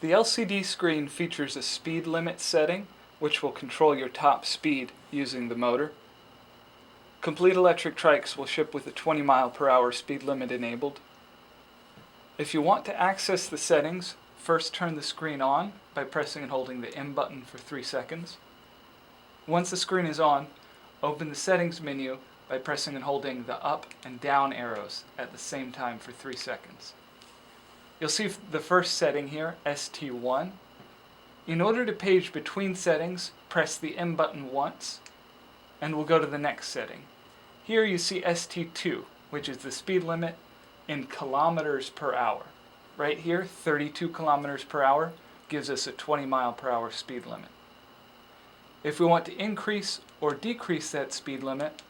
The LCD screen features a speed limit setting, which will control your top speed using the motor. Complete electric trikes will ship with a 20 mile per hour speed limit enabled. If you want to access the settings, first turn the screen on by pressing and holding the M button for 3 seconds. Once the screen is on, open the settings menu by pressing and holding the up and down arrows at the same time for 3 seconds. You'll see the first setting here, ST1. In order to page between settings, press the M button once, and we'll go to the next setting. Here you see ST2, which is the speed limit in kilometers per hour. Right here, 32 kilometers per hour gives us a 20 mile per hour speed limit. If we want to increase or decrease that speed limit,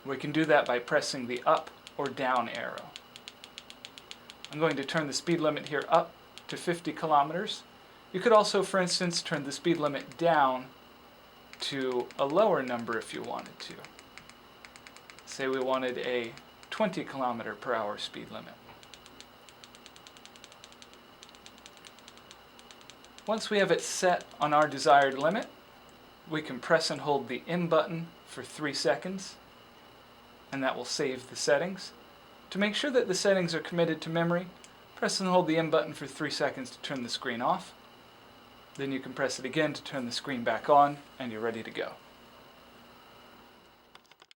we can do that by pressing the up or down arrow. I'm going to turn the speed limit here up to 50 kilometers. You could also, for instance, turn the speed limit down to a lower number if you wanted to. Say we wanted a 20 kilometer per hour speed limit. Once we have it set on our desired limit, we can press and hold the M button for 3 seconds, and that will save the settings. To make sure that the settings are committed to memory, press and hold the M button for 3 seconds to turn the screen off. Then you can press it again to turn the screen back on, and you're ready to go.